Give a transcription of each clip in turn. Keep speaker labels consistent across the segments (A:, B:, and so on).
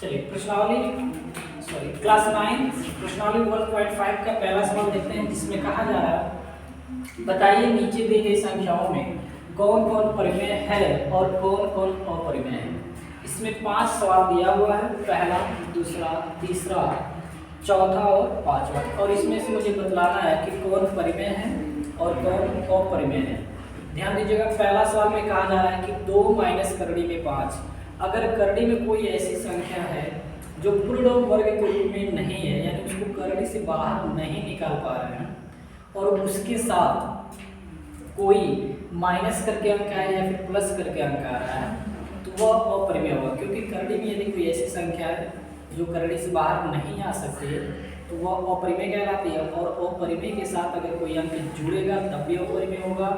A: चलिए क्लास 9 प्रश्नावली 1.5 का पहला सवाल देखते हैं, जिसमें कहा जा रहा है बताइए नीचे दी गई संख्याओं में कौन कौन परिमेय है और कौन कौन अपरिमेय है। इसमें 5 सवाल दिया हुआ है, पहला, दूसरा, तीसरा, चौथा और पांचवा, और इसमें से मुझे बतलाना है कि कौन परिमेय है और कौन अपरिमेय है। ध्यान दीजिएगा, पहला सवाल में कहा जा रहा है कि 2 माइनस करड़ी में 5। अगर करड़ी में कोई ऐसी संख्या है जो पूर्ण वर्ग के रूप में नहीं है, यानी उसको करड़ी से बाहर नहीं निकाल पा रहे हैं, और उसके साथ कोई माइनस करके अंक आया या फिर प्लस करके अंक आ रहा है, तो वह अपरिमेय होगा। क्योंकि करड़ी में यदि कोई ऐसी संख्या है जो करड़ी से बाहर नहीं आ सकती है, तो वह अपरिमेय कहलाती है। और अपरिमेय के साथ अगर कोई अंक जुड़ेगा तब भी अपरिमेय होगा,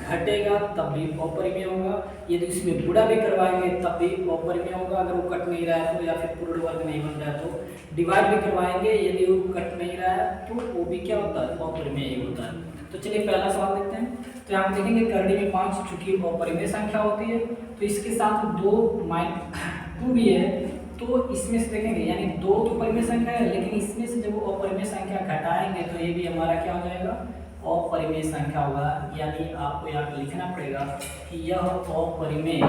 A: घटेगा तब भी अपरिमेय होगा, यदि उसमें गुणा भी करवाएंगे तब भी अपरिमेय होगा। अगर वो कट नहीं रहा है तो, या फिर पूर्ण वर्ग नहीं बन रहा है तो डिवाइड भी करवाएंगे, यदि वो कट नहीं रहा है तो वो भी क्या होता है, अपरिमेय ही होता है। तो चलिए पहला सवाल देखते हैं। तो यहाँ देखेंगे करड़ी में 5 चूंकि अपरिमेय संख्या होती है, तो इसके साथ 2 भी है, तो इसमें से देखेंगे यानी 2 तो परिमेय संख्या है, लेकिन इसमें से जब वो अपरिमेय संख्या घटाएंगे तो ये भी हमारा क्या हो जाएगा, अपरिमेय संख्या होगा। यानी आपको यहाँ पे लिखना पड़ेगा कि यह अपरिमेय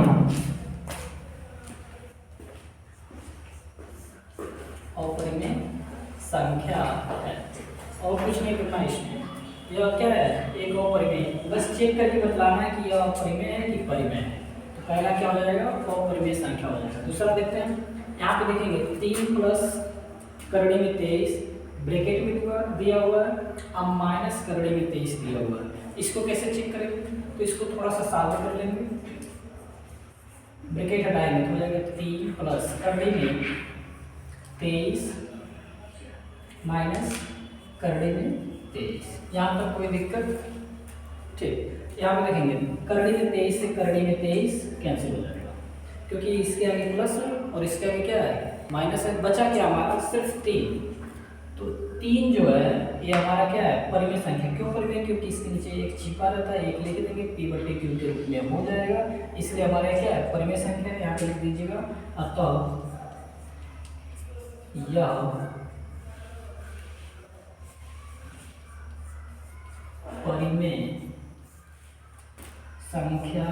A: संख्या है, और कुछ नहीं करना इसमें। यह क्या है, एक अपरिमेय, बस चेक करके बतलाना है कि यह अपरिमेय है कि परिमेय है। तो पहला क्या हो जाएगा, अपरिमेय संख्या हो जाएगा। दूसरा देखते हैं, यहाँ पे देखेंगे 3 प्लस करड़ी में 23 ब्रैकेट में दिया हुआ है, अब माइनस करड़ी में 23 दिया हुआ है। इसको कैसे चेक करेंगे, तो इसको थोड़ा सा सादा कर लेंगे, ब्रैकेट हटाएंगे तो हो जाएगा 3 प्लस करड़ी में 23 माइनस करड़ी में 23। यहाँ तक कोई दिक्कत? ठीक, यहाँ पे देखेंगे करड़ी में 23 से करड़ी में 23 कैंसिल हो जाएगा, क्योंकि इसके आगे प्लस है और इसके आगे क्या है, माइनस है। बचा क्या हमारा, सिर्फ 3। तो 3 जो है ये हमारा क्या है, परिमेय संख्या। क्यों परिमेय, क्योंकि इसके नीचे एक छिपा रहता है, एक लिख देंगे P/Q के रूप में हो जाएगा, इसलिए हमारा क्या है, परिमेय संख्या। यहाँ पे लिख दीजिएगा, अतः यह परिमेय संख्या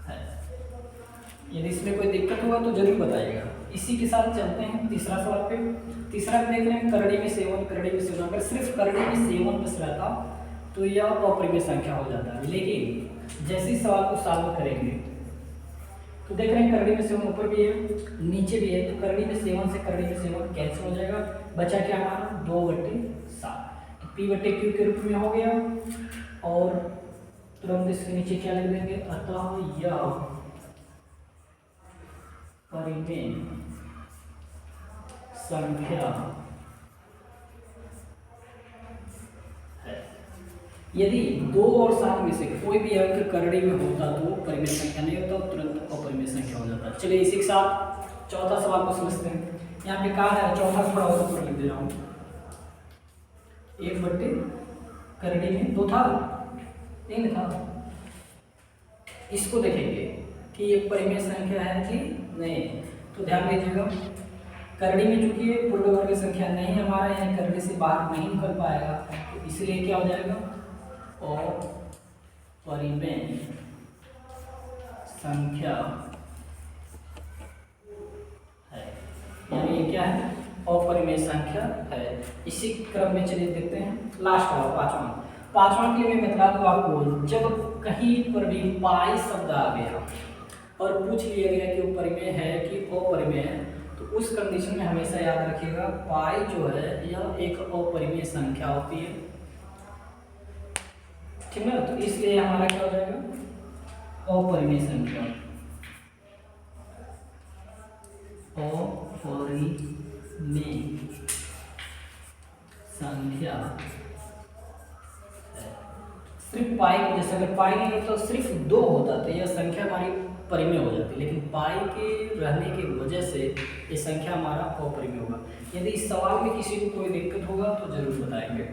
A: है। यदि इसमें कोई दिक्कत होगा तो जरूर बताइएगा। इसी के साथ चलते हैं तीसरा सवाल पे। तीसरा देख रहे हैं करड़ी में 7, करड़ी में 7। अगर सिर्फ करड़ी में 7 बस रहता तो यह अपरिमेय संख्या हो जाता है, लेकिन जैसे ही सवाल को सॉल्व करेंगे तो देख रहे हैं करड़ी में 7 ऊपर भी है नीचे भी है, तो करड़ी में 7 से करड़ी में 7 कैंसिल हो जाएगा। बचा क्या हमारा, 2/7। तो P/Q के रूप में हो गया, और तुरंत इसके नीचे क्या लिख देंगे, अतः यह परिमेय संख्या है। यदि 2 और 7 में से कोई भी अंक करड़ी में होता तो परिमेय संख्या नहीं होता, तुरंत अपरिमेय संख्या हो जाता। चलिए इसी के साथ चौथा सवाल को समझते हैं। यहाँ पे कहा है, चौथा थोड़ा और ऊपर लिख दे रहा हूँ, 1/करड़ी में 2 था, 3 था। इसको देखेंगे कि ये परिमेय संख्या है कि नहीं। तो ध्यान दीजिएगा, करड़ी में चूंकि ये पूर्ण वर्ग की संख्या नहीं हमारा, यानी करड़ी से बाहर नहीं निकल पाएगा, तो इसलिए क्या हो जाएगा, अपरिमेय संख्या है। यानी ये क्या है, अपरिमेय संख्या है। इसी क्रम में चलिए देखते हैं लास्ट वाला पांचवा के लिए मैं बता दूं आपको, जब कहीं पर भी पाई शब्द आ गया और पूछ लिया गया कि वो परिमेय है कि अपरिमेय है, तो उस कंडीशन में हमेशा याद रखिएगा, पाई जो है यह एक अपरिमेय संख्या होती है, ठीक है। तो इसलिए हमारा क्या हो जाएगा, अपरिमेय संख्या, अपरिमेय संख्या है। सिर्फ पाई की वजह से, अगर पाई नहीं होता तो सिर्फ 2 होता तो यह संख्या हमारी परिमेय हो जाती, लेकिन पाई के रहने की वजह से ये संख्या हमारा अपरिमेय होगा। यदि इस सवाल में किसी को कोई दिक्कत होगा तो जरूर बताएंगे।